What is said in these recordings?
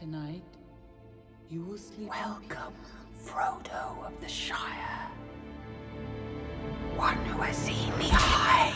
Tonight, you will sleep. Welcome, Frodo of the Shire. One who has seen the eye.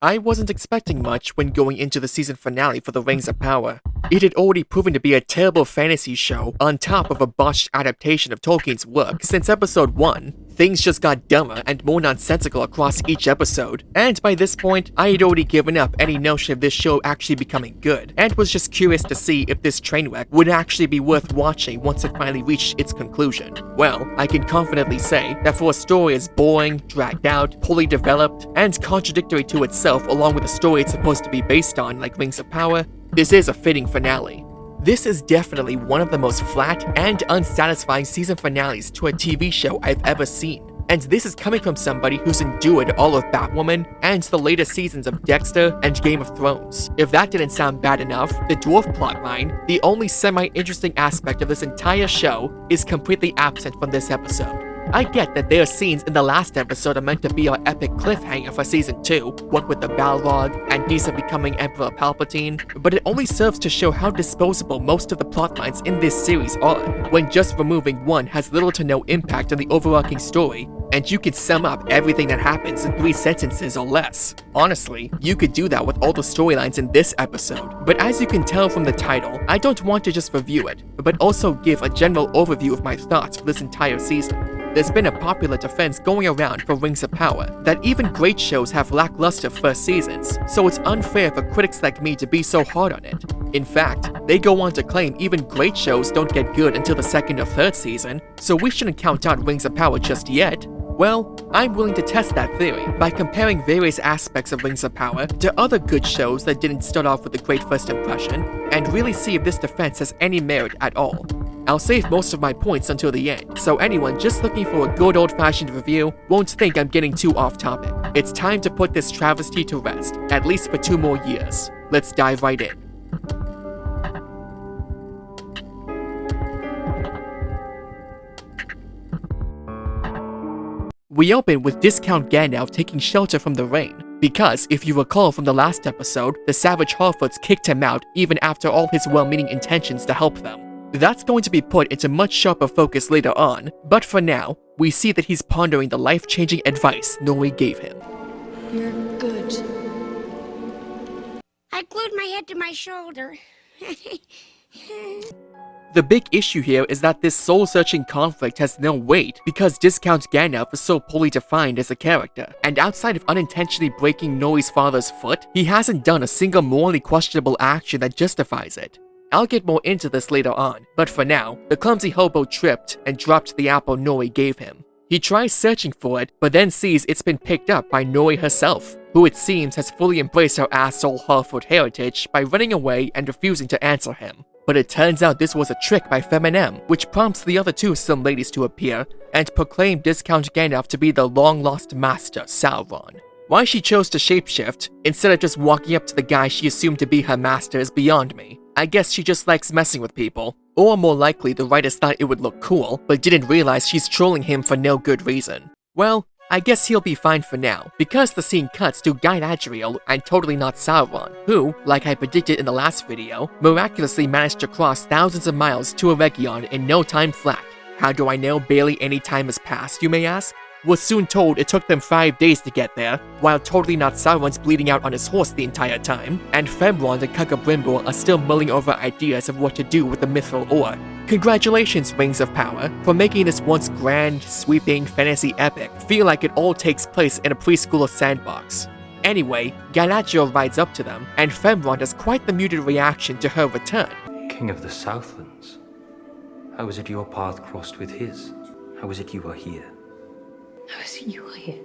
I wasn't expecting much when going into the season finale for The Rings of Power. It had already proven to be a terrible fantasy show on top of a botched adaptation of Tolkien's work since episode 1. Things just got dumber and more nonsensical across each episode, and by this point, I had already given up any notion of this show actually becoming good, and was just curious to see if this train wreck would actually be worth watching once it finally reached its conclusion. Well, I can confidently say that for a story as boring, dragged out, poorly developed, and contradictory to itself along with the story it's supposed to be based on like Rings of Power, this is a fitting finale. This is definitely one of the most flat and unsatisfying season finales to a TV show I've ever seen. And this is coming from somebody who's endured all of Batwoman and the latest seasons of Dexter and Game of Thrones. If that didn't sound bad enough, the dwarf plotline, the only semi-interesting aspect of this entire show, is completely absent from this episode. I get that their scenes in the last episode are meant to be our epic cliffhanger for season 2, what with the Balrog and Disa becoming Emperor Palpatine, but it only serves to show how disposable most of the plotlines in this series are, when just removing one has little to no impact on the overarching story, and you could sum up everything that happens in 3 sentences or less. Honestly, you could do that with all the storylines in this episode, but as you can tell from the title, I don't want to just review it, but also give a general overview of my thoughts for this entire season. There's been a popular defense going around for Rings of Power that even great shows have lackluster first seasons, so it's unfair for critics like me to be so hard on it. In fact, they go on to claim even great shows don't get good until the 2nd or 3rd season, so we shouldn't count out Rings of Power just yet. Well, I'm willing to test that theory by comparing various aspects of Rings of Power to other good shows that didn't start off with a great first impression, and really see if this defense has any merit at all. I'll save most of my points until the end, so anyone just looking for a good old-fashioned review won't think I'm getting too off-topic. It's time to put this travesty to rest, at least for 2 more years. Let's dive right in. We open with Discount Gandalf taking shelter from the rain, because if you recall from the last episode, the Savage Harfoots kicked him out even after all his well-meaning intentions to help them. That's going to be put into much sharper focus later on, but for now, we see that he's pondering the life-changing advice Nori gave him. You're good. I glued my head to my shoulder. The big issue here is that this soul-searching conflict has no weight because Discount Gandalf is so poorly defined as a character, and outside of unintentionally breaking Nori's father's foot, he hasn't done a single morally questionable action that justifies it. I'll get more into this later on, but for now, the clumsy hobo tripped and dropped the apple Nori gave him. He tries searching for it, but then sees it's been picked up by Nori herself, who it seems has fully embraced her asshole Harfoot heritage by running away and refusing to answer him. But it turns out this was a trick by Feminem, which prompts the other 2 Sim ladies to appear and proclaim Discount Gandalf to be the long-lost master, Sauron. Why she chose to shapeshift, instead of just walking up to the guy she assumed to be her master, is beyond me. I guess she just likes messing with people. Or more likely, the writers thought it would look cool, but didn't realize she's trolling him for no good reason. Well, I guess he'll be fine for now, because the scene cuts to Galadriel and totally not Sauron, who, like I predicted in the last video, miraculously managed to cross thousands of miles to Eregion in no time flat. How do I know barely any time has passed, you may ask? Was soon told it took them 5 days to get there, while Totally Not Sauron's bleeding out on his horse the entire time, and Fembron and Celebrimbor are still mulling over ideas of what to do with the Mithril ore. Congratulations, Rings of Power, for making this once grand, sweeping fantasy epic feel like it all takes place in a preschooler sandbox. Anyway, Galadriel rides up to them, and Fembron has quite the muted reaction to her return. King of the Southlands, how is it your path crossed with his? How is it you are here? How is it you are here?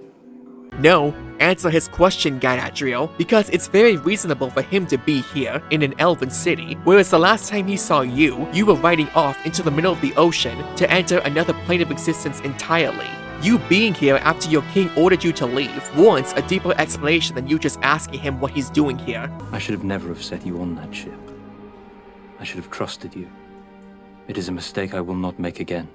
No, answer his question, Galadriel, because it's very reasonable for him to be here in an elven city, whereas the last time he saw you were riding off into the middle of the ocean to enter another plane of existence entirely. You being here after your king ordered you to leave warrants a deeper explanation than you just asking him what he's doing here. I should have never have set you on that ship. I should have trusted you. It is a mistake I will not make again.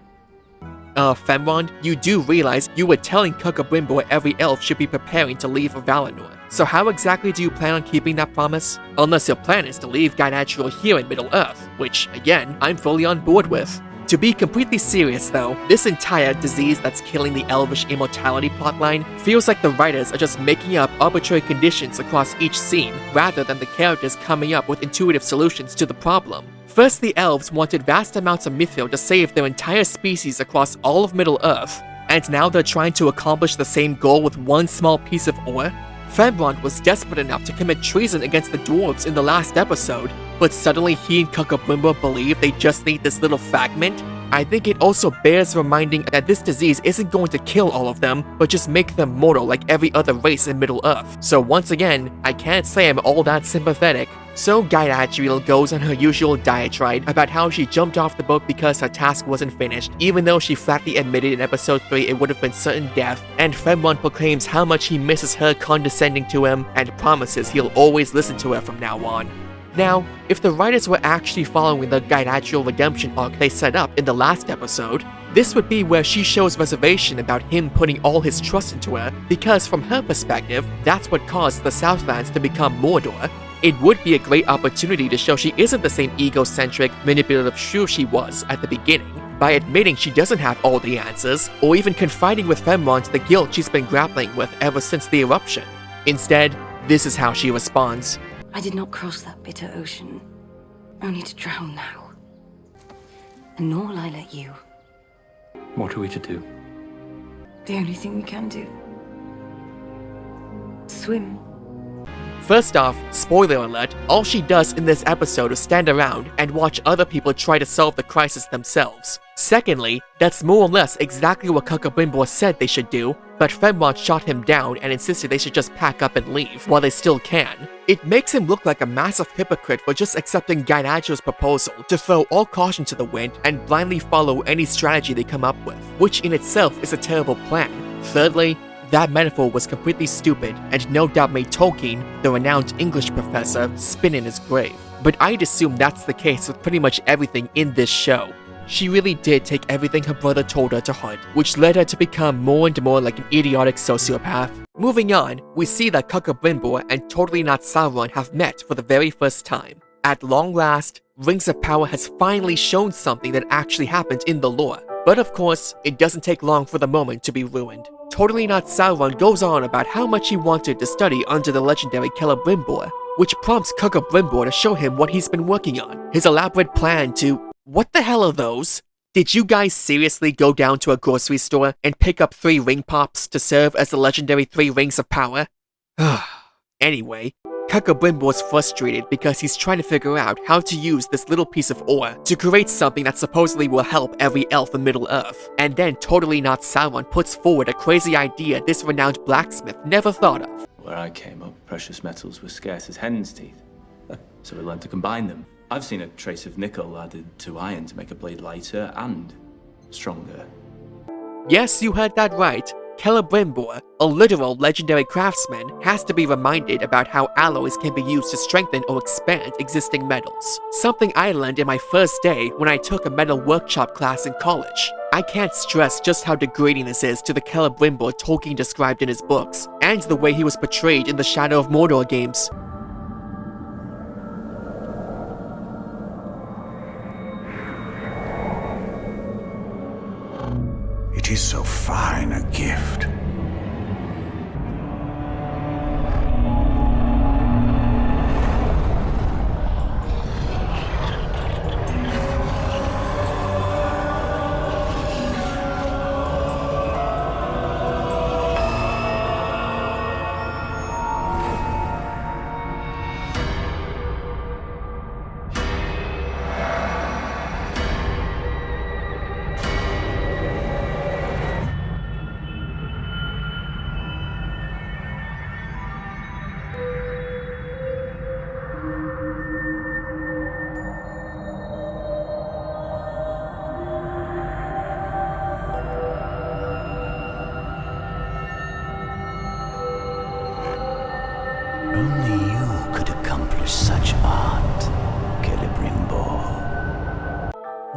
Fenrond, you do realize you were telling Celebrimbor every elf should be preparing to leave Valinor. So how exactly do you plan on keeping that promise? Unless your plan is to leave Galadriel here in Middle-earth, which, again, I'm fully on board with. To be completely serious though, this entire disease that's killing the Elvish immortality plotline feels like the writers are just making up arbitrary conditions across each scene, rather than the characters coming up with intuitive solutions to the problem. First, the elves wanted vast amounts of mithril to save their entire species across all of Middle-earth, and now they're trying to accomplish the same goal with one small piece of ore? Fenrond was desperate enough to commit treason against the dwarves in the last episode, but suddenly he and Celebrimbor believe they just need this little fragment? I think it also bears reminding that this disease isn't going to kill all of them, but just make them mortal like every other race in Middle-earth. So once again, I can't say I'm all that sympathetic. So Galadriel goes on her usual diatribe about how she jumped off the boat because her task wasn't finished, even though she flatly admitted in episode 3 it would have been certain death, and Fenrond proclaims how much he misses her condescending to him and promises he'll always listen to her from now on. Now, if the writers were actually following the Galadriel redemption arc they set up in the last episode, this would be where she shows reservation about him putting all his trust into her, because from her perspective, that's what caused the Southlands to become Mordor. It would be a great opportunity to show she isn't the same egocentric, manipulative shrew she was at the beginning, by admitting she doesn't have all the answers, or even confiding with Fenrond the guilt she's been grappling with ever since the eruption. Instead, this is how she responds. I did not cross that bitter ocean, only to drown now. And nor will I let you. What are we to do? The only thing we can do. Swim. First off, spoiler alert, all she does in this episode is stand around and watch other people try to solve the crisis themselves. Secondly, that's more or less exactly what Celebrimbor said they should do, but Fenrond shot him down and insisted they should just pack up and leave, while they still can. It makes him look like a massive hypocrite for just accepting Galadriel's proposal to throw all caution to the wind and blindly follow any strategy they come up with, which in itself is a terrible plan. Thirdly, that metaphor was completely stupid and no doubt made Tolkien, the renowned English professor, spin in his grave. But I'd assume that's the case with pretty much everything in this show. She really did take everything her brother told her to heart, which led her to become more and more like an idiotic sociopath. Moving on, we see that Celebrimbor and Totally Not Sauron have met for the very first time. At long last, Rings of Power has finally shown something that actually happened in the lore. But of course, it doesn't take long for the moment to be ruined. Totally Not Sauron goes on about how much he wanted to study under the legendary Celebrimbor, which prompts Celebrimbor to show him what he's been working on, his elaborate plan to... What the hell are those? Did you guys seriously go down to a grocery store and pick up 3 ring pops to serve as the legendary 3 rings of power? Anyway, Celebrimbor's frustrated because he's trying to figure out how to use this little piece of ore to create something that supposedly will help every elf in Middle-earth. And then Totally Not Sauron puts forward a crazy idea this renowned blacksmith never thought of. Where I came up, precious metals were scarce as hen's teeth. So we learned to combine them. I've seen a trace of nickel added to iron to make a blade lighter and stronger. Yes, you heard that right. Celebrimbor, a literal legendary craftsman, has to be reminded about how alloys can be used to strengthen or expand existing metals. Something I learned in my first day when I took a metal workshop class in college. I can't stress just how degrading this is to the Celebrimbor Tolkien described in his books, and the way he was portrayed in the Shadow of Mordor games. It is so fine a gift. Only you could accomplish such art, Celebrimbor.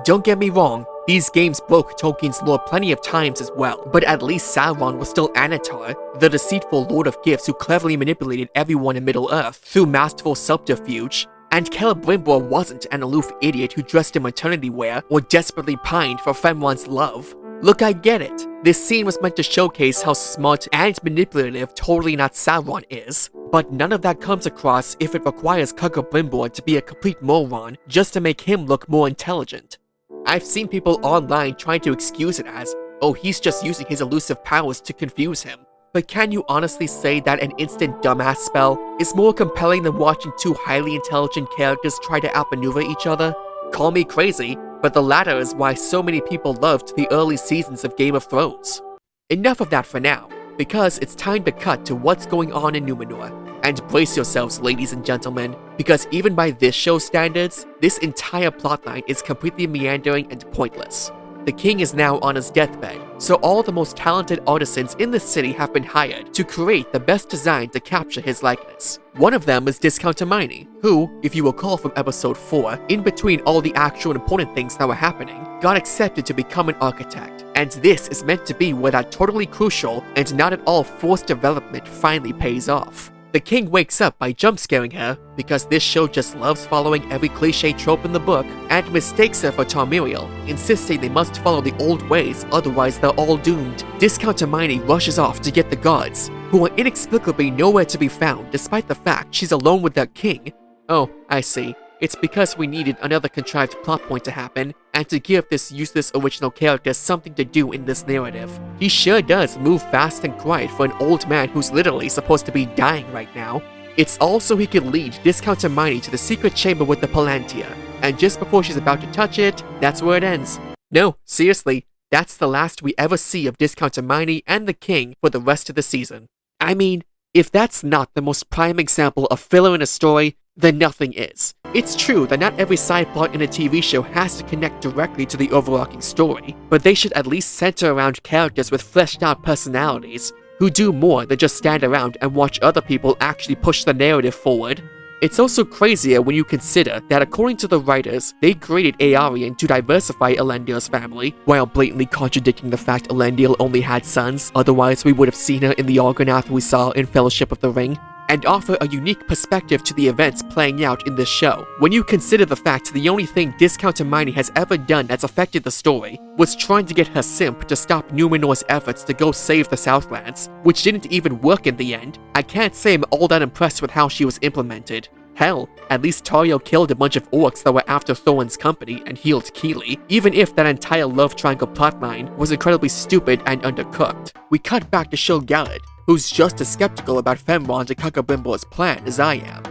Don't get me wrong, these games broke Tolkien's lore plenty of times as well, but at least Sauron was still Anatar, the deceitful Lord of Gifts who cleverly manipulated everyone in Middle-earth through masterful subterfuge. And Celebrimbor wasn't an aloof idiot who dressed in maternity wear or desperately pined for Fenrir's love. Look, I get it. This scene was meant to showcase how smart and manipulative Totally Not Sauron is, but none of that comes across if it requires Celebrimbor to be a complete moron just to make him look more intelligent. I've seen people online trying to excuse it as, oh, he's just using his elusive powers to confuse him. But can you honestly say that an instant dumbass spell is more compelling than watching two highly intelligent characters try to outmaneuver each other? Call me crazy, but the latter is why so many people loved the early seasons of Game of Thrones. Enough of that for now, because it's time to cut to what's going on in Numenor. And brace yourselves, ladies and gentlemen, because even by this show's standards, this entire plotline is completely meandering and pointless. The king is now on his deathbed, so all the most talented artisans in the city have been hired to create the best design to capture his likeness. One of them is Discounter Hermione, who, if you recall from episode 4, in between all the actual important things that were happening, got accepted to become an architect. And this is meant to be where that totally crucial and not at all forced development finally pays off. The king wakes up by jump-scaring her, because this show just loves following every cliché trope in the book, and mistakes her for Tarmiriel, insisting they must follow the old ways, otherwise they're all doomed. Discounter Hermione rushes off to get the guards, who are inexplicably nowhere to be found despite the fact she's alone with their king. Oh, I see. It's because we needed another contrived plot point to happen, and to give this useless original character something to do in this narrative. He sure does move fast and quiet for an old man who's literally supposed to be dying right now. It's all so he can lead Discounter Hermione to the secret chamber with the Palantir, and just before she's about to touch it, that's where it ends. No, seriously, that's the last we ever see of Discounter Hermione and the king for the rest of the season. I mean, if that's not the most prime example of filler in a story, then nothing is. It's true that not every side plot in a TV show has to connect directly to the overarching story, but they should at least center around characters with fleshed out personalities, who do more than just stand around and watch other people actually push the narrative forward. It's also crazier when you consider that according to the writers, they created Eärien to diversify Elendil's family, while blatantly contradicting the fact Elendil only had sons, otherwise we would have seen her in the Argonath we saw in Fellowship of the Ring, and offer a unique perspective to the events playing out in this show. When you consider the fact the only thing Discounter Hermione has ever done that's affected the story was trying to get her simp to stop Numenor's efforts to go save the Southlands, which didn't even work in the end, I can't say I'm all that impressed with how she was implemented. Hell, at least Tario killed a bunch of orcs that were after Thorin's company and healed Keeley, even if that entire love triangle plotline was incredibly stupid and undercooked. We cut back to Gil-galad, who's just as skeptical about Fenrir and Celebrimbor's plan as I am.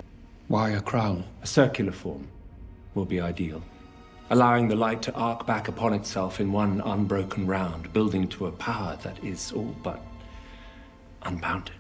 Why a crown? A circular form will be ideal, allowing the light to arc back upon itself in one unbroken round, building to a power that is all but unbounded.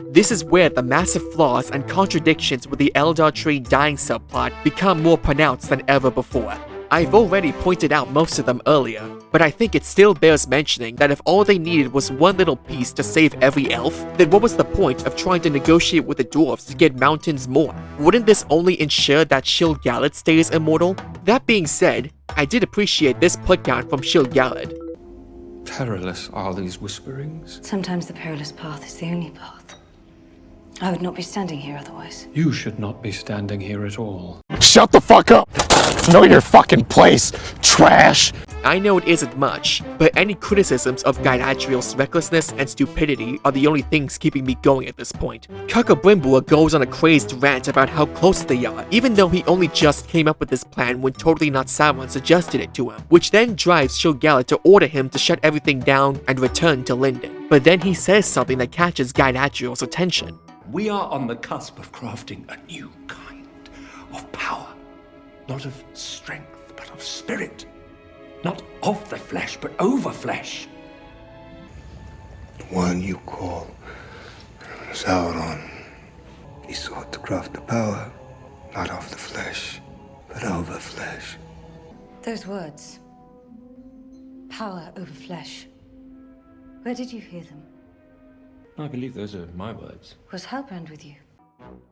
This is where the massive flaws and contradictions with the Eldar Tree dying subplot become more pronounced than ever before. I've already pointed out most of them earlier, but I think it still bears mentioning that if all they needed was one little piece to save every elf, then what was the point of trying to negotiate with the dwarves to get mountains more? Wouldn't this only ensure that Gil-galad stays immortal? That being said, I did appreciate this putdown from Gil-galad. Perilous are these whisperings. Sometimes the perilous path is the only path. I would not be standing here otherwise. You should not be standing here at all. Shut the fuck up! Know your fucking place, trash! I know it isn't much, but any criticisms of Galadriel's recklessness and stupidity are the only things keeping me going at this point. Celebrimbor goes on a crazed rant about how close they are, even though he only just came up with this plan when Totally Not Sauron suggested it to him, which then drives Gil-galad to order him to shut everything down and return to Lindon. But then he says something that catches Galadriel's attention. We are on the cusp of crafting a new kind of power. Not of strength, but of spirit. Not of the flesh, but over flesh. The one you call Sauron. He sought to craft the power, not of the flesh, but over flesh. Those words. Power over flesh. Where did you hear them? I believe those are my words. Was Halbrand with you?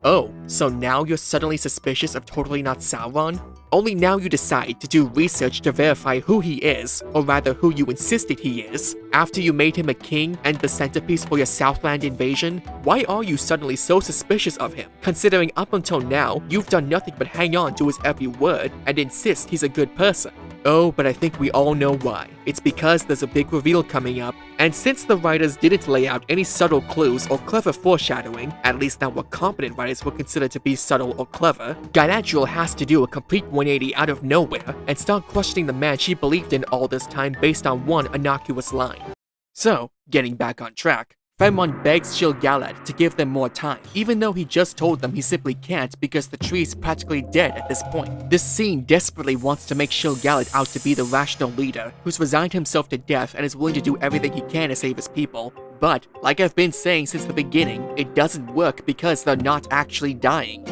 Oh, so now you're suddenly suspicious of Totally Not Sauron? only now you decide to do research to verify who he is, or rather who you insisted he is, after you made him a king and the centerpiece for your Southland invasion? Why are you suddenly so suspicious of him, considering up until now, you've done nothing but hang on to his every word and insist he's a good person? Oh, but I think we all know why. It's because there's a big reveal coming up, and since the writers didn't lay out any subtle clues or clever foreshadowing, at least not what competent writers would consider to be subtle or clever, Galadriel has to do a complete 180 out of nowhere and start questioning the man she believed in all this time based on one innocuous line. So, getting back on track, Fenwon begs Shil-galad to give them more time, even though he just told them he simply can't because the tree is practically dead at this point. This scene desperately wants to make Shil-galad out to be the rational leader, who's resigned himself to death and is willing to do everything he can to save his people. But, like I've been saying since the beginning, it doesn't work because they're not actually dying.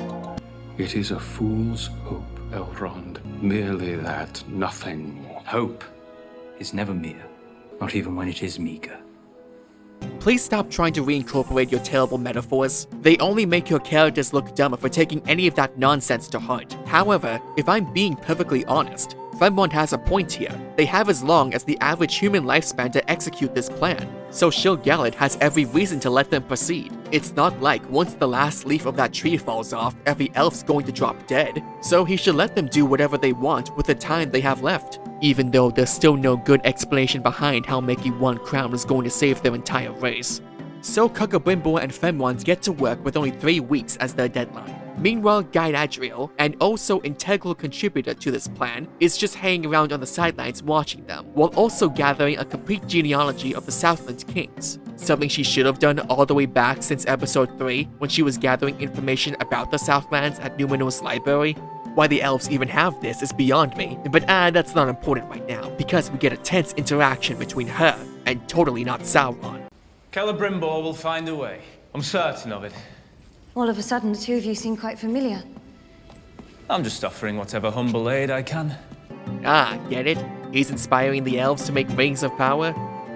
It is a fool's hope, Elrond. Merely that, nothing more. Hope is never mere, not even when it is meager. Please stop trying to reincorporate your terrible metaphors. They only make your characters look dumber for taking any of that nonsense to heart. However, if I'm being perfectly honest, Fenwon has a point here. They have as long as the average human lifespan to execute this plan, so Shil-galad has every reason to let them proceed. It's not like once the last leaf of that tree falls off, every elf's going to drop dead, so he should let them do whatever they want with the time they have left, even though there's still no good explanation behind how making one crown is going to save their entire race. So Celebrimbor and Fenwon get to work with only 3 weeks as their deadline. Meanwhile, Galadriel, an also integral contributor to this plan, is just hanging around on the sidelines watching them, while also gathering a complete genealogy of the Southland kings. Something she should have done all the way back since episode 3, when she was gathering information about the Southlands at Numenor's library. Why the elves even have this is beyond me, but that's not important right now, because we get a tense interaction between her and totally not Sauron. Celebrimbor will find a way. I'm certain of it. All of a sudden, the two of you seem quite familiar. I'm just offering whatever humble aid I can. Ah, get it? He's inspiring the elves to make rings of power?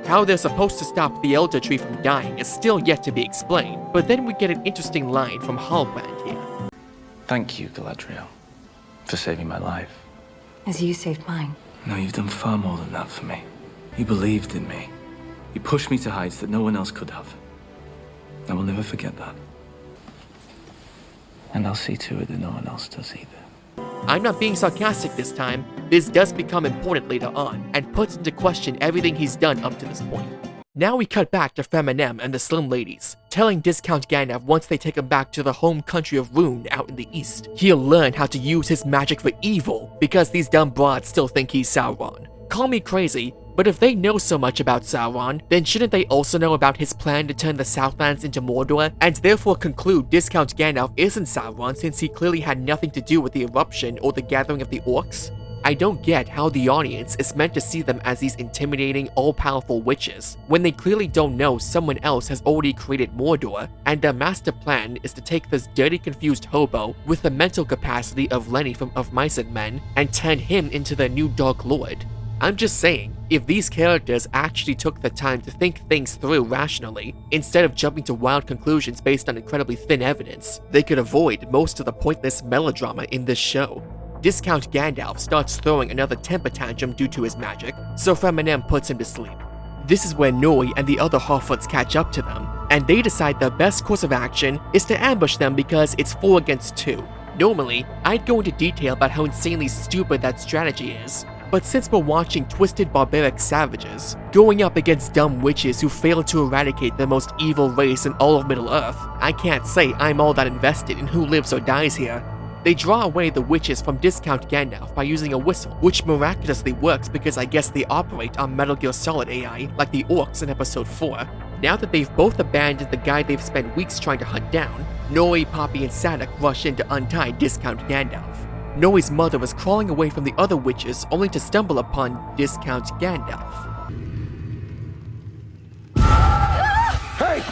How they're supposed to stop the Elder Tree from dying is still yet to be explained, but then we get an interesting line from Halbrand here. Thank you, Galadriel, for saving my life. As you saved mine. No, you've done far more than that for me. You believed in me. You pushed me to heights that no one else could have. I will never forget that. And I'll see to it that no one else does either. I'm not being sarcastic this time. This does become important later on, and puts into question everything he's done up to this point. Now we cut back to Feminem and the Slim Ladies, telling Discount Gandalf once they take him back to the home country of Rhûn out in the east, he'll learn how to use his magic for evil, because these dumb broads still think he's Sauron. Call me crazy, but if they know so much about Sauron, then shouldn't they also know about his plan to turn the Southlands into Mordor, and therefore conclude Discount Gandalf isn't Sauron since he clearly had nothing to do with the eruption or the gathering of the orcs? I don't get how the audience is meant to see them as these intimidating, all-powerful witches, when they clearly don't know someone else has already created Mordor, and their master plan is to take this dirty, confused hobo with the mental capacity of Lenny from Of Mice and Men and turn him into their new Dark Lord. I'm just saying, if these characters actually took the time to think things through rationally, instead of jumping to wild conclusions based on incredibly thin evidence, they could avoid most of the pointless melodrama in this show. Discount Gandalf starts throwing another temper tantrum due to his magic, so Feminem puts him to sleep. This is where Nori and the other Harfoots catch up to them, and they decide their best course of action is to ambush them because it's 4 against 2. Normally, I'd go into detail about how insanely stupid that strategy is, but since we're watching twisted barbaric savages going up against dumb witches who fail to eradicate the most evil race in all of Middle-earth, I can't say I'm all that invested in who lives or dies here. They draw away the witches from Discount Gandalf by using a whistle, which miraculously works because I guess they operate on Metal Gear Solid AI like the orcs in episode 4. Now that they've both abandoned the guy they've spent weeks trying to hunt down, Nori, Poppy, and Sadok rush in to untie Discount Gandalf. Nori's mother was crawling away from the other witches only to stumble upon Discount Gandalf. Hey!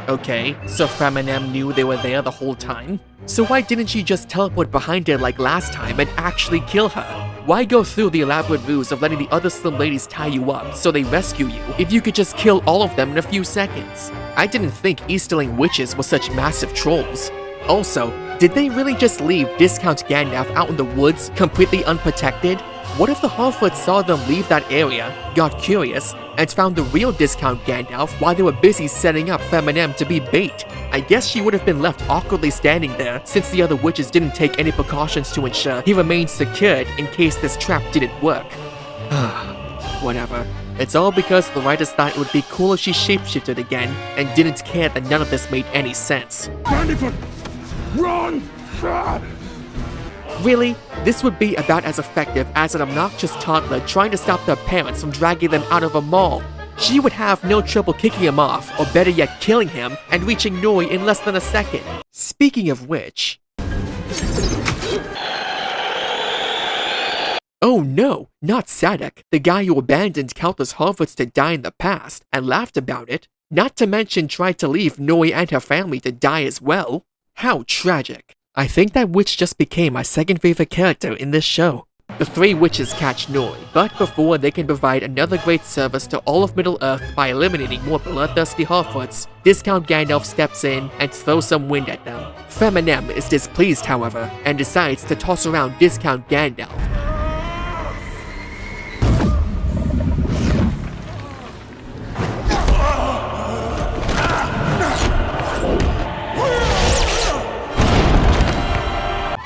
Okay, so Feminem knew they were there the whole time? So why didn't she just teleport behind her like last time and actually kill her? Why go through the elaborate ruse of letting the other Slim Ladies tie you up so they rescue you if you could just kill all of them in a few seconds? I didn't think Easterling witches were such massive trolls. Also, did they really just leave Discount Gandalf out in the woods, completely unprotected? What if the Harfoots saw them leave that area, got curious, and found the real Discount Gandalf while they were busy setting up Feminem to be bait? I guess she would have been left awkwardly standing there, since the other witches didn't take any precautions to ensure he remained secured in case this trap didn't work. Whatever. It's all because the writers thought it would be cool if she shapeshifted again, and didn't care that none of this made any sense. Brandyfoot! Run! Really? This would be about as effective as an obnoxious toddler trying to stop their parents from dragging them out of a mall. She would have no trouble kicking him off, or better yet killing him, and reaching Nori in less than a second. Speaking of which... Oh no, not Sadek, the guy who abandoned countless Harfoots to die in the past, and laughed about it. Not to mention tried to leave Nori and her family to die as well. How tragic. I think that witch just became my second favorite character in this show. The three witches catch Nori, but before they can provide another great service to all of Middle-earth by eliminating more bloodthirsty Harfoots, Discount Gandalf steps in and throws some wind at them. Feminem is displeased, however, and decides to toss around Discount Gandalf.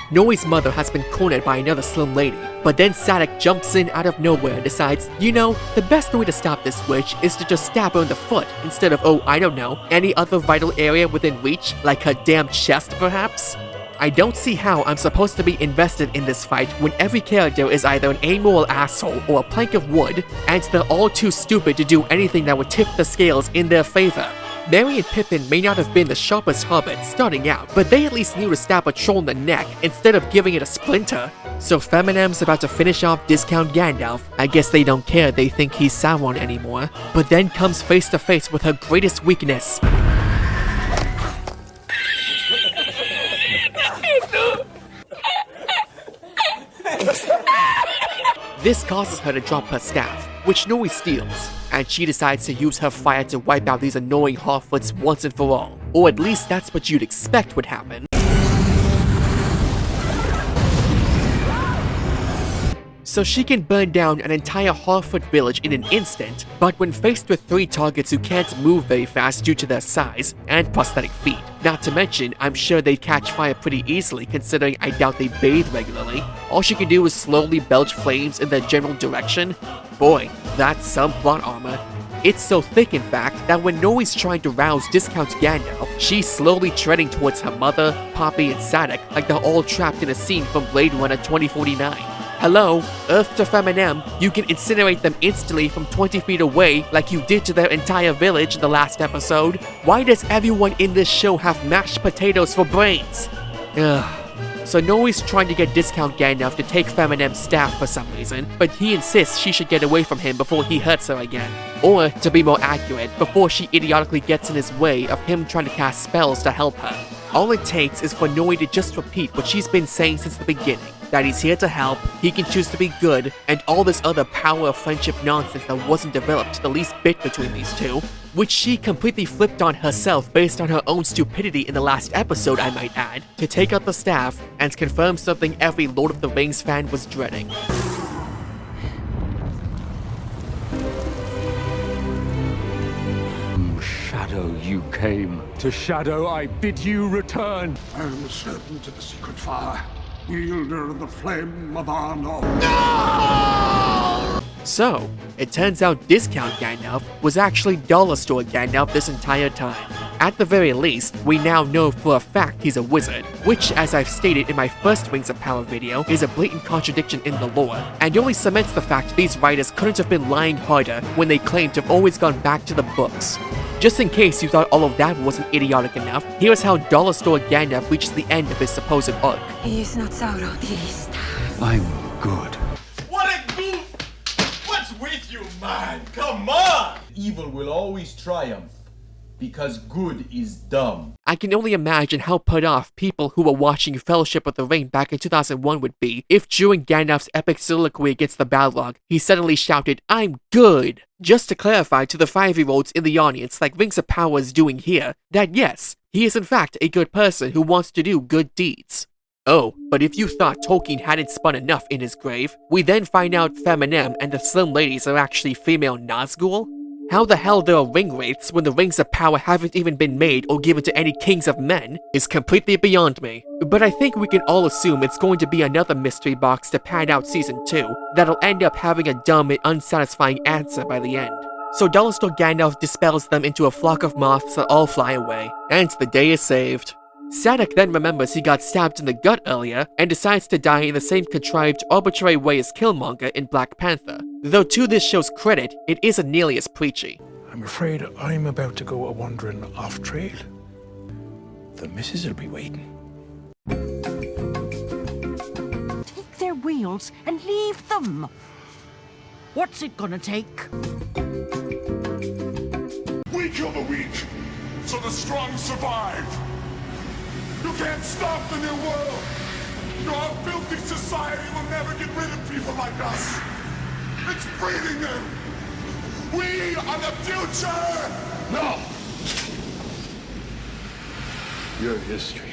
Nori's mother has been cornered by another slim lady, but then Sadek jumps in out of nowhere and decides, you know, the best way to stop this witch is to just stab her in the foot instead of, oh, I don't know, any other vital area within reach, like her damn chest perhaps? I don't see how I'm supposed to be invested in this fight when every character is either an amoral asshole or a plank of wood, and they're all too stupid to do anything that would tip the scales in their favor. Merry and Pippin may not have been the sharpest hobbits starting out, but they at least knew to stab a troll in the neck instead of giving it a splinter. So Feminem's about to finish off Discount Gandalf. I guess they don't care they think he's Sauron anymore. But then comes face to face with her greatest weakness. This causes her to drop her staff, which Nori steals, and she decides to use her fire to wipe out these annoying Harfoots once and for all. Or at least that's what you'd expect would happen. So she can burn down an entire Harfoot village in an instant, but when faced with three targets who can't move very fast due to their size and prosthetic feet, not to mention I'm sure they'd catch fire pretty easily considering I doubt they bathe regularly, all she can do is slowly belch flames in their general direction. Boy, that's some plot armor. It's so thick in fact that when Nori's trying to rouse Discount Gandalf, she's slowly treading towards her mother, Poppy, and Sadek like they're all trapped in a scene from Blade Runner 2049. Hello, Earth to Feminem, you can incinerate them instantly from 20 feet away like you did to their entire village in the last episode. Why does everyone in this show have mashed potatoes for brains? Ugh. So Nori's trying to get Discount Gandalf to take Feminem's staff for some reason, but he insists she should get away from him before he hurts her again. Or, to be more accurate, before she idiotically gets in his way of him trying to cast spells to help her. All it takes is for Nori to just repeat what she's been saying since the beginning, that he's here to help, he can choose to be good, and all this other power of friendship nonsense that wasn't developed the least bit between these two, which she completely flipped on herself based on her own stupidity in the last episode, I might add, to take out the staff and confirm something every Lord of the Rings fan was dreading. Shadow you came. To Shadow I bid you return. I am the servant of the secret fire, wielder of the flame of Arnor. So, it turns out Discount Gandalf was actually Dollar Store Gandalf this entire time. At the very least, we now know for a fact he's a wizard, which, as I've stated in my first Rings of Power video, is a blatant contradiction in the lore, and only cements the fact these writers couldn't have been lying harder when they claimed to have always gone back to the books. Just in case you thought all of that wasn't idiotic enough, here's how Dollar Store Gandalf reaches the end of his supposed arc. He is not Sauron, he is I'm good. What a goof! What's with you, man? Come on! Evil will always triumph, because good is dumb. I can only imagine how put off people who were watching Fellowship of the Ring back in 2001 would be if during Gandalf's epic soliloquy against the Balrog, he suddenly shouted, "I'm good!" Just to clarify to the 5-year-olds in the audience, like Rings of Power is doing here, that yes, He is in fact a good person who wants to do good deeds. Oh, but if you thought Tolkien hadn't spun enough in his grave, we then find out Feminem and the Slim Ladies are actually female Nazgul? How the hell there are ring wraiths when the Rings of Power haven't even been made or given to any kings of men is completely beyond me. But I think we can all assume it's going to be another mystery box to pad out Season 2 that'll end up having a dumb and unsatisfying answer by the end. So Dalister Gandalf dispels them into a flock of moths that all fly away, and the day is saved. Sadok then remembers he got stabbed in the gut earlier and decides to die in the same contrived, arbitrary way as Killmonger in Black Panther, though to this show's credit, it isn't nearly as preachy. I'm afraid I'm about to go a-wandering off-trail. The missus will be waiting. Take their wheels and leave them. What's it gonna take? We kill the weak, so the strong survive. You can't stop the new world. Your filthy society will never get rid of people like us. It's breeding them. We are the future. No. Your history.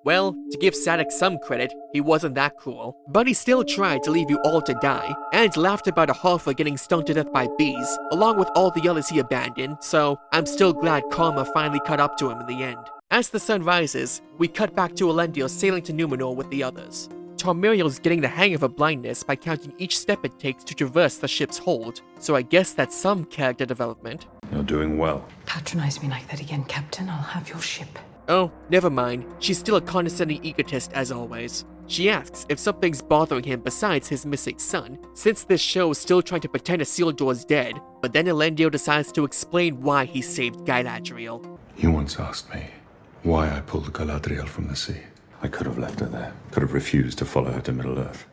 Well, to give Sadok some credit, he wasn't that cruel, but he still tried to leave you all to die, and laughed about a halfer getting stung to death by bees, along with all the others he abandoned, so I'm still glad karma finally caught up to him in the end. As the sun rises, we cut back to Elendil sailing to Numenor with the others. Tarmiriel's getting the hang of her blindness by counting each step it takes to traverse the ship's hold, so I guess that's some character development. You're doing well. Patronize me like that again, Captain. I'll have your ship. Oh, never mind. She's still a condescending egotist as always. She asks if something's bothering him besides his missing son, since this show is still trying to pretend Isildur's dead, but then Elendil decides to explain why he saved Galadriel. You once asked me why I pulled Galadriel from the sea. I could have left her there. Could have refused to follow her to Middle-earth.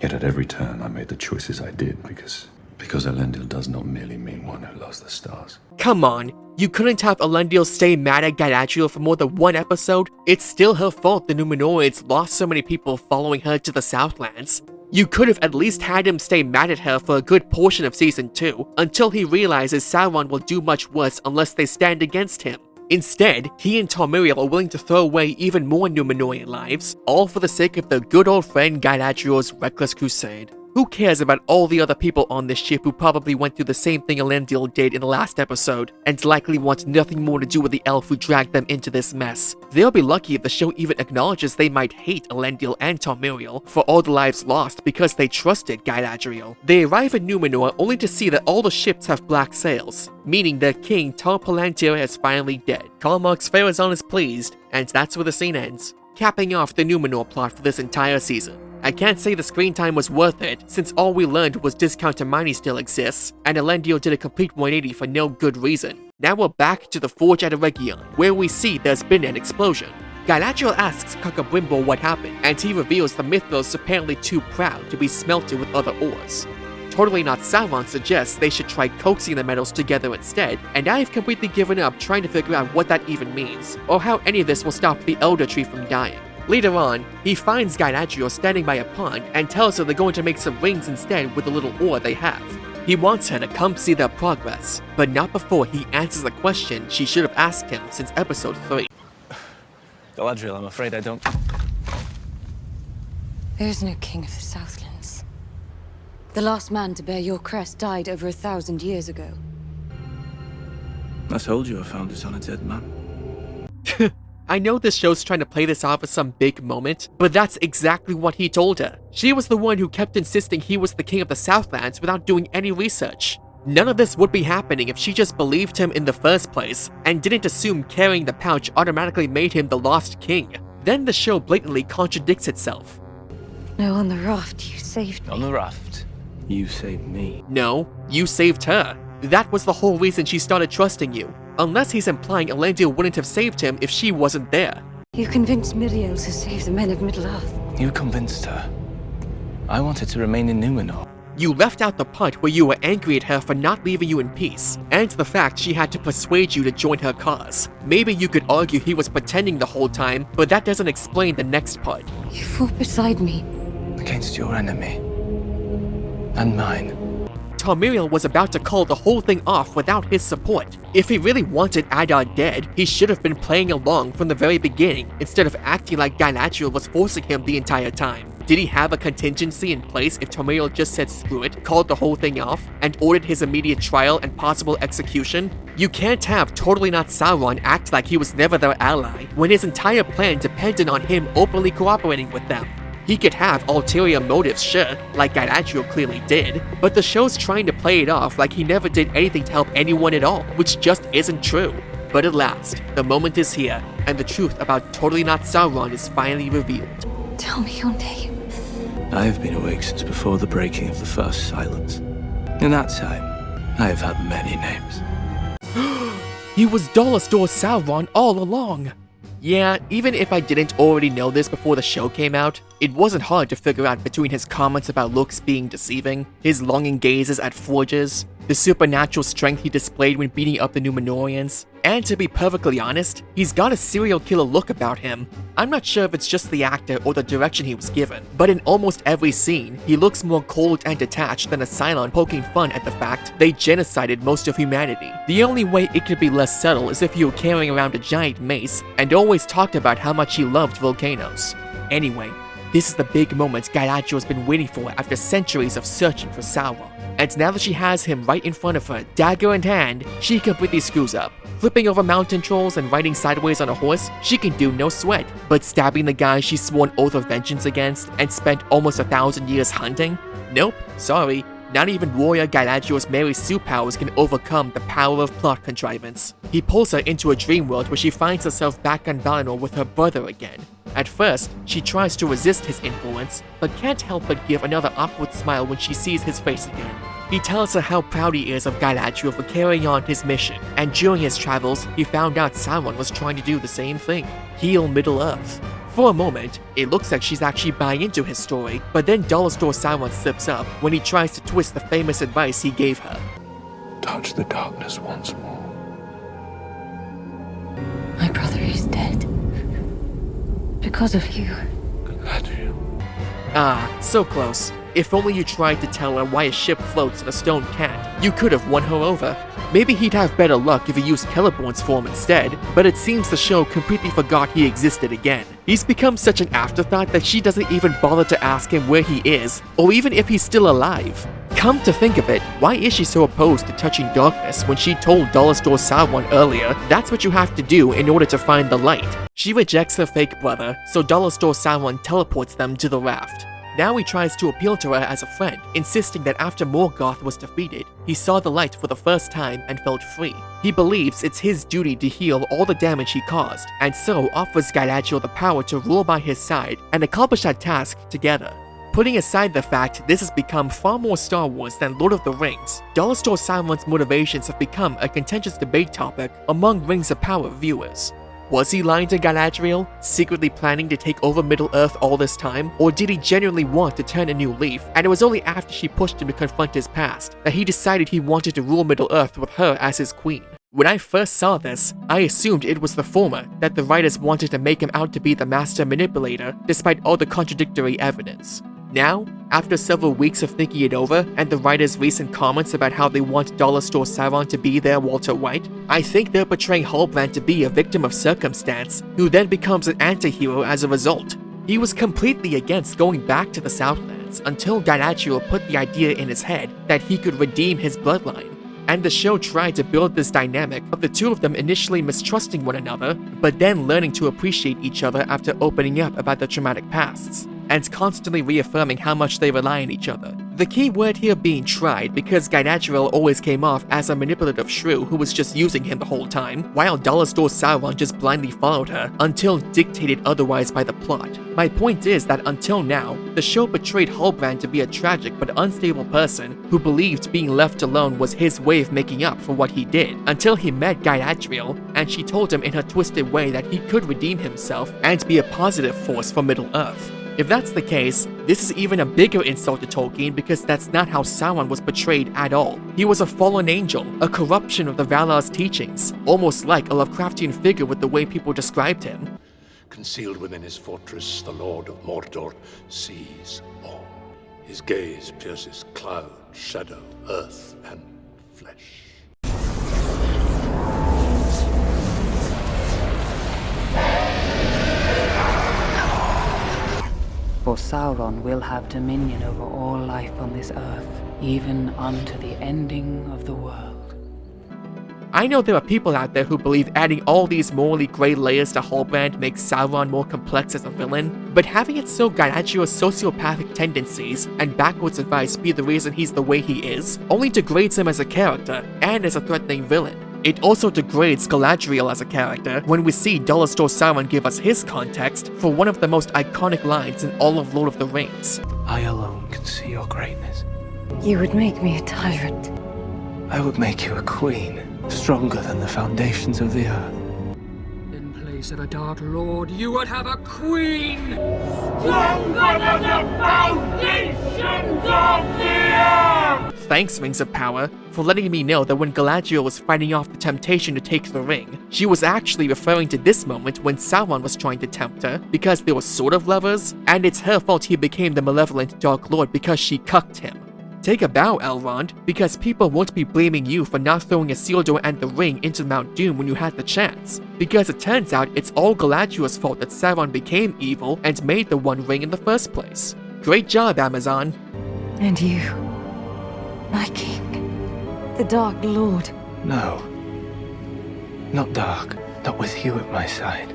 Yet at every turn I made the choices I did because Elendil does not merely mean one who loves the stars. Come on, you couldn't have Elendil stay mad at Galadriel for more than one episode? It's still her fault the Numenoids lost so many people following her to the Southlands. You could have at least had him stay mad at her for a good portion of Season 2, until he realizes Sauron will do much worse unless they stand against him. Instead, he and Tarmiriel are willing to throw away even more Numenoid lives, all for the sake of their good old friend Galadriel's reckless crusade. Who cares about all the other people on this ship who probably went through the same thing Elendil did in the last episode, and likely want nothing more to do with the elf who dragged them into this mess? They'll be lucky if the show even acknowledges they might hate Elendil and Tarmiriel for all the lives lost because they trusted Galadriel. They arrive in Numenor only to see that all the ships have black sails, meaning their king Tar Palantir is finally dead. Karl Marx Pharazôn is pleased, and that's where the scene ends, capping off the Numenor plot for this entire season. I can't say the screen time was worth it, since all we learned was Discount Hermione still exists, and Elendil did a complete 180 for no good reason. Now we're back to the Forge at Eregion, where we see there's been an explosion. Galadriel asks Celebrimbor what happened, and he reveals the Mythos are apparently too proud to be smelted with other ores. Totally Not Sauron suggests they should try coaxing the metals together instead, and I've completely given up trying to figure out what that even means, or how any of this will stop the Elder Tree from dying. Later on, he finds Galadriel standing by a pond and tells her they're going to make some rings instead with the little ore they have. He wants her to come see their progress, but not before he answers a question she should have asked him since episode 3. Galadriel, I'm afraid I don't... There is no king of the Southlands. The last man to bear your crest died over 1,000 years ago. I told you I found it on a dead man. I know this show's trying to play this off as some big moment, but that's exactly what he told her. She was the one who kept insisting he was the king of the Southlands without doing any research. None of this would be happening if she just believed him in the first place, and didn't assume carrying the pouch automatically made him the lost king. Then the show blatantly contradicts itself. No, on the raft, you saved me. On the raft, you saved me. No, you saved her. That was the whole reason she started trusting you. Unless he's implying Elendil wouldn't have saved him if she wasn't there. You convinced Miriel to save the men of Middle-earth. You convinced her. I wanted to remain in Numenor. You left out the part where you were angry at her for not leaving you in peace, and the fact she had to persuade you to join her cause. Maybe you could argue he was pretending the whole time, but that doesn't explain the next part. You fought beside me. Against your enemy. And mine. Tarmiriel was about to call the whole thing off without his support. If he really wanted Adar dead, he should have been playing along from the very beginning instead of acting like Galadriel was forcing him the entire time. Did he have a contingency in place if Tarmiriel just said screw it, called the whole thing off, and ordered his immediate trial and possible execution? You can't have Totally Not Sauron act like he was never their ally, when his entire plan depended on him openly cooperating with them. He could have ulterior motives, sure, like Galadriel clearly did, but the show's trying to play it off like he never did anything to help anyone at all, which just isn't true. But at last, the moment is here, and the truth about Totally Not Sauron is finally revealed. Tell me your name. I have been awake since before the breaking of the first silence. In that time, I have had many names. He was Dolostor Sauron all along! Yeah, even if I didn't already know this before the show came out, it wasn't hard to figure out between his comments about looks being deceiving, his longing gazes at forges, the supernatural strength he displayed when beating up the Númenóreans, and to be perfectly honest, he's got a serial killer look about him. I'm not sure if it's just the actor or the direction he was given, but in almost every scene, he looks more cold and detached than a Cylon poking fun at the fact they genocided most of humanity. The only way it could be less subtle is if you were carrying around a giant mace and always talked about how much he loved volcanoes. Anyway, this is the big moment Galadriel's been waiting for after centuries of searching for Sauron. And now that she has him right in front of her, dagger in hand, she completely screws up. Flipping over mountain trolls and riding sideways on a horse, she can do no sweat. But stabbing the guy she swore an oath of vengeance against and spent almost 1,000 years hunting? Nope, sorry. Not even warrior Galadriel's Mary Sue powers can overcome the power of plot contrivance. He pulls her into a dream world where she finds herself back on Valinor with her brother again. At first, she tries to resist his influence, but can't help but give another awkward smile when she sees his face again. He tells her how proud he is of Galadriel for carrying on his mission, and during his travels, he found out Sauron was trying to do the same thing, heal Middle-earth. For a moment, it looks like she's actually buying into his story, but then Dolostor Sauron slips up when he tries to twist the famous advice he gave her. Touch the darkness once more. My brother is dead. Because of you. Galadriel. Ah, so close. If only you tried to tell her why a ship floats and a stone can't, you could have won her over. Maybe he'd have better luck if he used Celeborn's form instead, but it seems the show completely forgot he existed again. He's become such an afterthought that she doesn't even bother to ask him where he is, or even if he's still alive. Come to think of it, why is she so opposed to touching darkness when she told Dolostor Sauron earlier that's what you have to do in order to find the light? She rejects her fake brother, so Dolostor Sauron teleports them to the raft. Now he tries to appeal to her as a friend, insisting that after Morgoth was defeated, he saw the light for the first time and felt free. He believes it's his duty to heal all the damage he caused, and so offers Galadriel the power to rule by his side and accomplish that task together. Putting aside the fact this has become far more Star Wars than Lord of the Rings, Dolostor Sauron's motivations have become a contentious debate topic among Rings of Power viewers. Was he lying to Galadriel, secretly planning to take over Middle-earth all this time, or did he genuinely want to turn a new leaf, and it was only after she pushed him to confront his past that he decided he wanted to rule Middle-earth with her as his queen? When I first saw this, I assumed it was the former, that the writers wanted to make him out to be the master manipulator despite all the contradictory evidence. Now, after several weeks of thinking it over, and the writers' recent comments about how they want Dolostor Sauron to be their Walter White, I think they're portraying Halbrand to be a victim of circumstance, who then becomes an anti-hero as a result. He was completely against going back to the Southlands until Galadriel put the idea in his head that he could redeem his bloodline. And the show tried to build this dynamic of the two of them initially mistrusting one another, but then learning to appreciate each other after opening up about their traumatic pasts, and constantly reaffirming how much they rely on each other. The key word here being tried, because Galadriel always came off as a manipulative shrew who was just using him the whole time, while Dolostor Sauron just blindly followed her until dictated otherwise by the plot. My point is that until now, the show portrayed Halbrand to be a tragic but unstable person who believed being left alone was his way of making up for what he did, until he met Galadriel, and she told him in her twisted way that he could redeem himself and be a positive force for Middle-earth. If that's the case, this is even a bigger insult to Tolkien because that's not how Sauron was portrayed at all. He was a fallen angel, a corruption of the Valar's teachings, almost like a Lovecraftian figure with the way people described him. Concealed within his fortress, the Lord of Mordor sees all. His gaze pierces cloud, shadow, earth, and flesh. For Sauron will have dominion over all life on this earth, even unto the ending of the world. I know there are people out there who believe adding all these morally grey layers to Halbrand makes Sauron more complex as a villain, but having it so Galadriel's sociopathic tendencies and backwards advice be the reason he's the way he is, only degrades him as a character and as a threatening villain. It also degrades Galadriel as a character when we see Dolostor Sauron give us his context for one of the most iconic lines in all of Lord of the Rings. I alone can see your greatness. You would make me a tyrant. I would make you a queen, stronger than the foundations of the earth. In place of a Dark Lord, you would have a queen! Stronger than the foundations of the earth! Thanks, Rings of Power, for letting me know that when Galadriel was fighting off the temptation to take the ring, she was actually referring to this moment when Sauron was trying to tempt her, because they were sort of lovers, and it's her fault he became the malevolent Dark Lord because she cucked him. Take a bow, Elrond, because people won't be blaming you for not throwing Isildur and the ring into Mount Doom when you had the chance, because it turns out it's all Galadriel's fault that Sauron became evil and made the One Ring in the first place. Great job, Amazon. And you, my king, the Dark Lord. No. Not dark. Not with you at my side.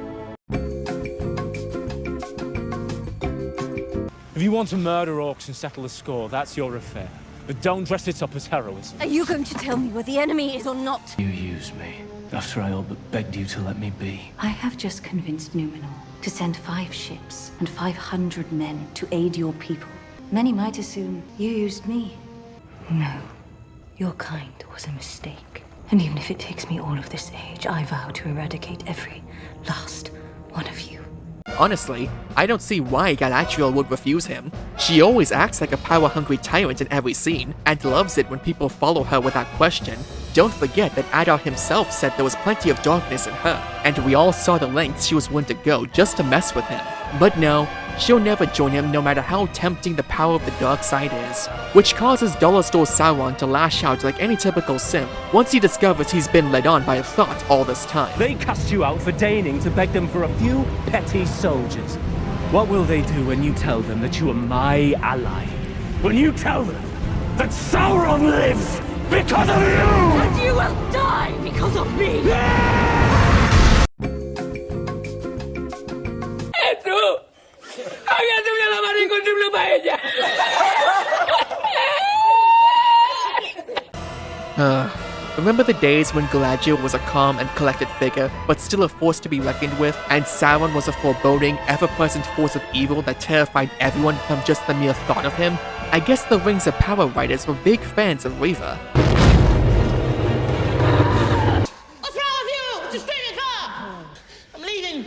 If you want to murder orcs and settle the score, that's your affair. But don't dress it up as heroism. Are you going to tell me where the enemy is or not? You used me, after I all but begged you to let me be. I have just convinced Numenor to send 5 ships and 500 men to aid your people. Many might assume you used me. No, your kind was a mistake. And even if it takes me all of this age, I vow to eradicate every last one of you. Honestly, I don't see why Galadriel would refuse him. She always acts like a power-hungry tyrant in every scene, and loves it when people follow her without question. Don't forget that Adar himself said there was plenty of darkness in her, and we all saw the lengths she was willing to go just to mess with him. But no, she'll never join him no matter how tempting the power of the dark side is, which causes Dolostor Sauron to lash out like any typical simp once he discovers he's been led on by a thought all this time. They cast you out for deigning to beg them for a few petty soldiers. What will they do when you tell them that you are my ally? When you tell them that Sauron lives because of you! And you will die because of me! Remember the days when Galadriel was a calm and collected figure, but still a force to be reckoned with, and Sauron was a foreboding, ever-present force of evil that terrified everyone from just the mere thought of him? I guess the Rings of Power writers were big fans of Reva. What's wrong with you? What you screaming for? I'm leaving.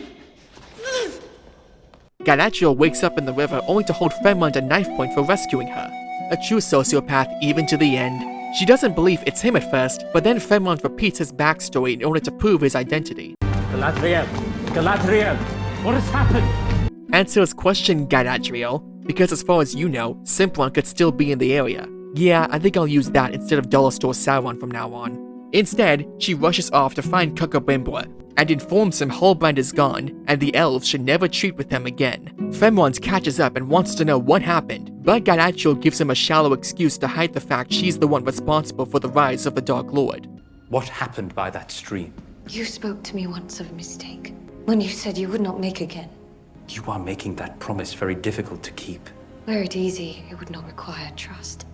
Galadriel wakes up in the river only to hold Fenmund at knife point for rescuing her. A true sociopath even to the end. She doesn't believe it's him at first, but then Fenmund repeats his backstory in order to prove his identity. Galadriel! Galadriel! What has happened? Answers question Galadriel, because as far as you know, Simpron could still be in the area. Yeah, I think I'll use that instead of Dolostor Sauron from now on. Instead, she rushes off to find Celebrimbor, and informs him Halbrand is gone, and the elves should never treat with him again. Fenmund catches up and wants to know what happened, but Galadriel gives him a shallow excuse to hide the fact she's the one responsible for the rise of the Dark Lord. What happened by that stream? You spoke to me once of a mistake, when you said you would not make again. You are making that promise very difficult to keep. Were it easy, it would not require trust.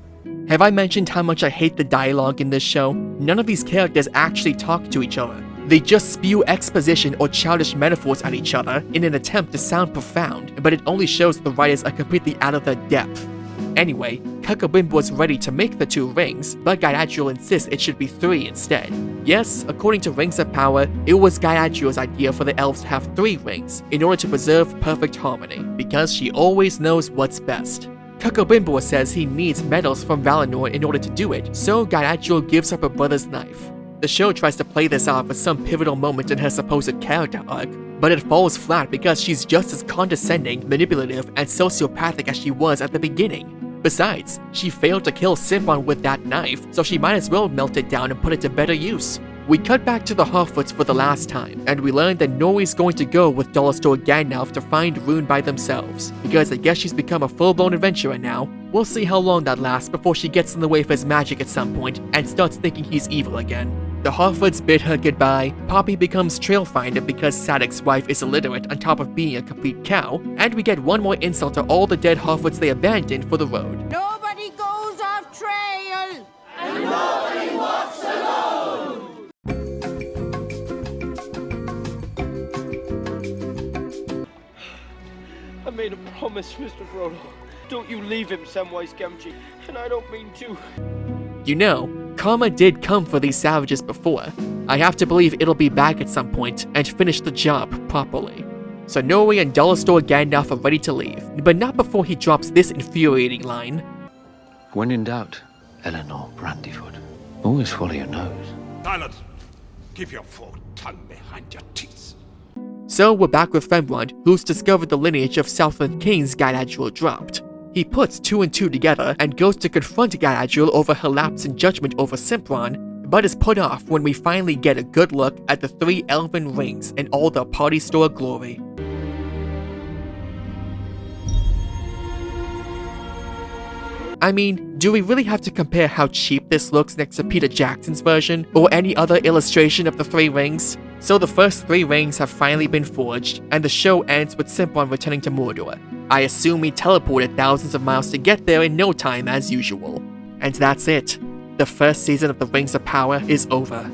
Have I mentioned how much I hate the dialogue in this show? None of these characters actually talk to each other. They just spew exposition or childish metaphors at each other in an attempt to sound profound, but it only shows the writers are completely out of their depth. Anyway, Celebrimbor's ready to make the 2 rings, but Galadriel insists it should be 3 instead. Yes, according to Rings of Power, it was Galadriel's idea for the elves to have 3 rings, in order to preserve perfect harmony, because she always knows what's best. Celebrimbor says he needs metals from Valinor in order to do it, so Galadriel gives up her brother's knife. The show tries to play this off as some pivotal moment in her supposed character arc, but it falls flat because she's just as condescending, manipulative, and sociopathic as she was at the beginning. Besides, she failed to kill Simran with that knife, so she might as well melt it down and put it to better use. We cut back to the Harfoots for the last time, and we learn that Nori's going to go with Dollar Store Gandalf to find Rune by themselves, because I guess she's become a full-blown adventurer now. We'll see how long that lasts before she gets in the way of his magic at some point and starts thinking he's evil again. The Harfoots bid her goodbye, Poppy becomes Trailfinder because Sadek's wife is illiterate on top of being a complete cow, and we get one more insult to all the dead Harfoots they abandoned for the road. Nobody goes off trail! And nobody walks alone! I made a promise, Mr. Frodo. Don't you leave him, Samwise Gamgee, and I don't mean to. You know, karma did come for these savages before. I have to believe it'll be back at some point and finish the job properly. So Nori and Dollar Store Gandalf are ready to leave, but not before he drops this infuriating line. When in doubt, Eleanor Brandyfoot, always follow your nose. Silence! Keep your forked tongue behind your teeth. So we're back with Fenrond, who's discovered the lineage of Southland Kings Galadriel dropped. He puts 2 and 2 together and goes to confront Galadriel over her lapse in judgment over Simran, but is put off when we finally get a good look at the 3 elven rings in all their party store glory. I mean, do we really have to compare how cheap this looks next to Peter Jackson's version, or any other illustration of the 3 rings? So the first 3 rings have finally been forged, and the show ends with Simran returning to Mordor. I assume he teleported thousands of miles to get there in no time as usual. And that's it. The first season of the Rings of Power is over.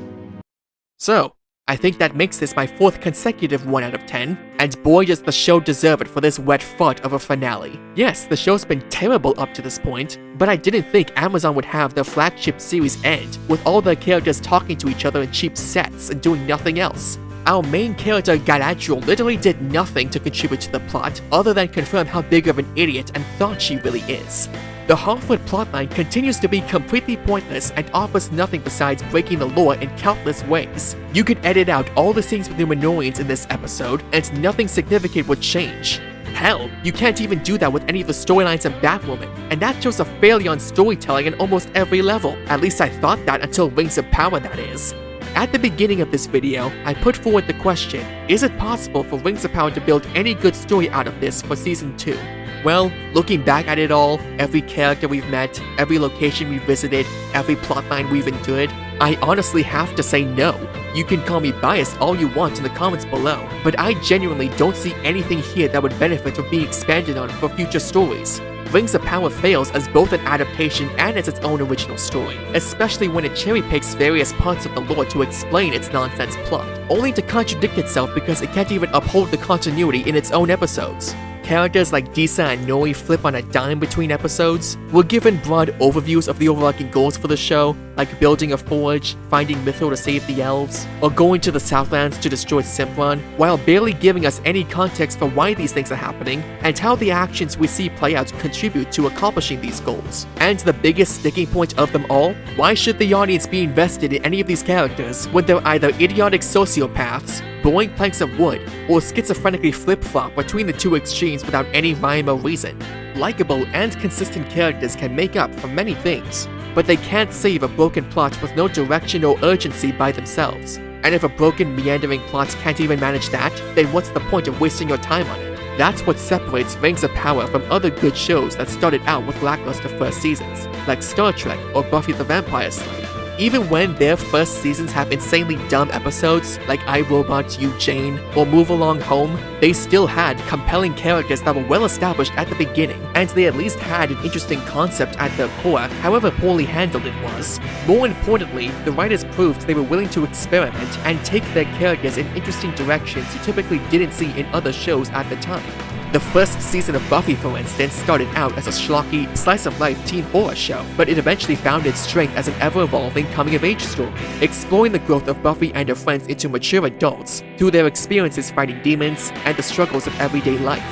So, I think that makes this my 4th consecutive 1 out of 10, and boy does the show deserve it for this wet fart of a finale. Yes, the show's been terrible up to this point, but I didn't think Amazon would have their flagship series end with all their characters talking to each other in cheap sets and doing nothing else. Our main character Galadriel literally did nothing to contribute to the plot other than confirm how big of an idiot and thought she really is. The Harfoot plotline continues to be completely pointless and offers nothing besides breaking the lore in countless ways. You could edit out all the scenes with Numenorians in this episode and nothing significant would change. Hell, you can't even do that with any of the storylines of Batwoman, and that shows a failure on storytelling in almost every level. At least I thought that until Rings of Power, that is. At the beginning of this video, I put forward the question, is it possible for Rings of Power to build any good story out of this for Season 2? Well, looking back at it all, every character we've met, every location we've visited, every plotline we've endured, I honestly have to say no. You can call me biased all you want in the comments below, but I genuinely don't see anything here that would benefit from being expanded on for future stories. Rings of Power fails as both an adaptation and as its own original story, especially when it cherry-picks various parts of the lore to explain its nonsense plot, only to contradict itself because it can't even uphold the continuity in its own episodes. Characters like Disa and Nori flip on a dime between episodes. We're given broad overviews of the overarching goals for the show, like building a forge, finding Mithril to save the elves, or going to the Southlands to destroy Simran, while barely giving us any context for why these things are happening, and how the actions we see play out contribute to accomplishing these goals. And the biggest sticking point of them all, why should the audience be invested in any of these characters when they're either idiotic sociopaths, boring planks of wood, or schizophrenically flip-flop between the two extremes without any rhyme or reason? Likeable and consistent characters can make up for many things, but they can't save a broken plot with no direction or urgency by themselves. And if a broken, meandering plot can't even manage that, then what's the point of wasting your time on it? That's what separates Rings of Power from other good shows that started out with lackluster first seasons, like Star Trek or Buffy the Vampire Slayer. Even when their first seasons have insanely dumb episodes, like I, Robot, You, Jane, or Move Along Home, they still had compelling characters that were well established at the beginning, and they at least had an interesting concept at their core, however poorly handled it was. More importantly, the writers proved they were willing to experiment and take their characters in interesting directions you typically didn't see in other shows at the time. The first season of Buffy, for instance, started out as a schlocky, slice-of-life teen horror show, but it eventually found its strength as an ever-evolving coming-of-age story, exploring the growth of Buffy and her friends into mature adults through their experiences fighting demons and the struggles of everyday life.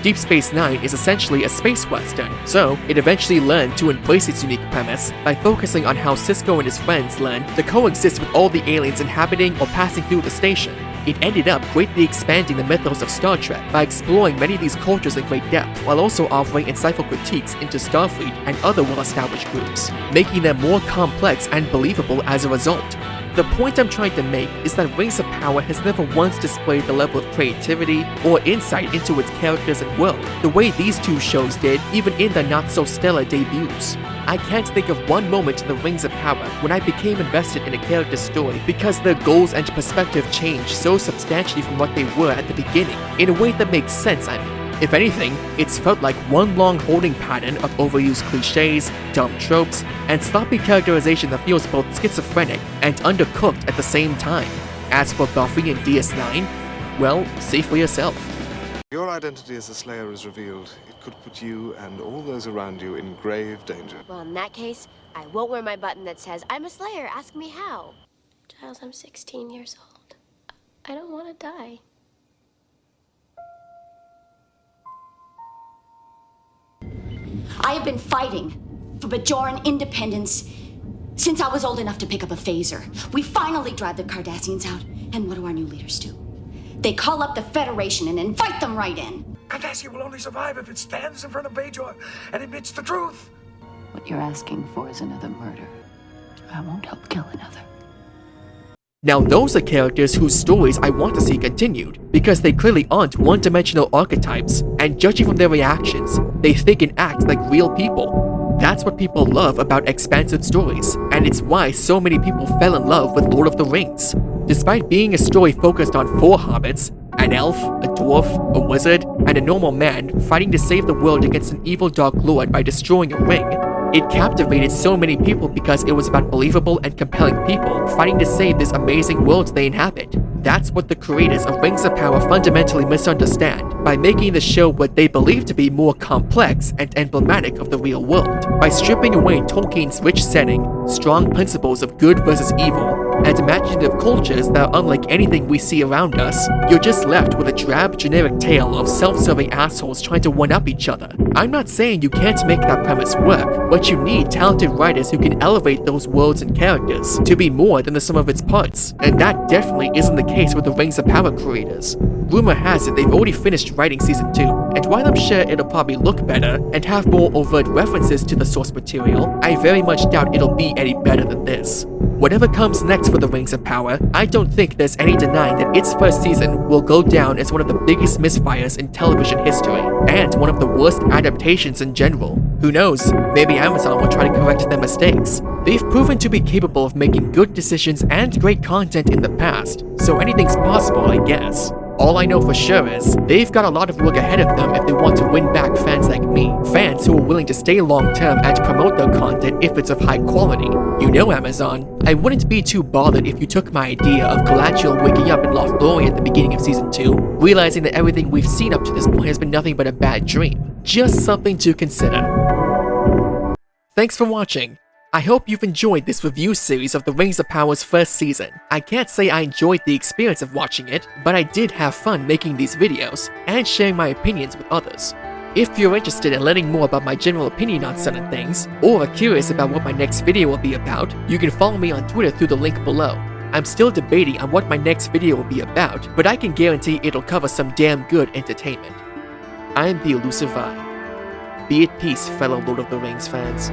Deep Space Nine is essentially a space western, so it eventually learned to embrace its unique premise by focusing on how Sisko and his friends learn to coexist with all the aliens inhabiting or passing through the station. It ended up greatly expanding the mythos of Star Trek by exploring many of these cultures in great depth, while also offering insightful critiques into Starfleet and other well-established groups, making them more complex and believable as a result. The point I'm trying to make is that Rings of Power has never once displayed the level of creativity or insight into its characters and world, the way these two shows did even in their not-so-stellar debuts. I can't think of one moment in the Rings of Power when I became invested in a character's story because their goals and perspective changed so substantially from what they were at the beginning, in a way that makes sense, I mean. If anything, it's felt like one long holding pattern of overused cliches, dumb tropes, and sloppy characterization that feels both schizophrenic and undercooked at the same time. As for Buffy and DS9, well, see for yourself. Your identity as a Slayer is revealed. It could put you and all those around you in grave danger. Well, in that case, I won't wear my button that says, "I'm a Slayer, ask me how." Giles, I'm 16 years old. I don't want to die. I have been fighting for Bajoran independence since I was old enough to pick up a phaser. We finally drive the Cardassians out, and what do our new leaders do? They call up the Federation and invite them right in. Cardassia will only survive if it stands in front of Bajor and admits the truth. What you're asking for is another murder. I won't help kill another. Now those are characters whose stories I want to see continued, because they clearly aren't one-dimensional archetypes, and judging from their reactions, they think and act like real people. That's what people love about expansive stories, and it's why so many people fell in love with Lord of the Rings. Despite being a story focused on 4 hobbits, an elf, a dwarf, a wizard, and a normal man fighting to save the world against an evil dark lord by destroying a ring, it captivated so many people because it was about believable and compelling people fighting to save this amazing world they inhabit. That's what the creators of Rings of Power fundamentally misunderstand by making the show what they believe to be more complex and emblematic of the real world. By stripping away Tolkien's rich setting, strong principles of good versus evil, and imaginative cultures that are unlike anything we see around us, you're just left with a drab, generic tale of self-serving assholes trying to one-up each other. I'm not saying you can't make that premise work, but you need talented writers who can elevate those worlds and characters to be more than the sum of its parts, and that definitely isn't the case with the Rings of Power creators. Rumor has it they've already finished writing Season 2, and while I'm sure it'll probably look better and have more overt references to the source material, I very much doubt it'll be any better than this. Whatever comes next for the Rings of Power, I don't think there's any denying that its first season will go down as one of the biggest misfires in television history, and one of the worst adaptations in general. Who knows, maybe Amazon will try to correct their mistakes. They've proven to be capable of making good decisions and great content in the past, so anything's possible, I guess. All I know for sure is, they've got a lot of work ahead of them if they want to win back fans like me. Fans who are willing to stay long-term and promote their content if it's of high quality. You know, Amazon, I wouldn't be too bothered if you took my idea of Galadriel waking up in Lothlorien at the beginning of Season 2, realizing that everything we've seen up to this point has been nothing but a bad dream. Just something to consider. Thanks for watching. I hope you've enjoyed this review series of the Rings of Power's first season. I can't say I enjoyed the experience of watching it, but I did have fun making these videos and sharing my opinions with others. If you're interested in learning more about my general opinion on certain things, or are curious about what my next video will be about, you can follow me on Twitter through the link below. I'm still debating on what my next video will be about, but I can guarantee it'll cover some damn good entertainment. I'm the Elusive Eye. Be at peace, fellow Lord of the Rings fans.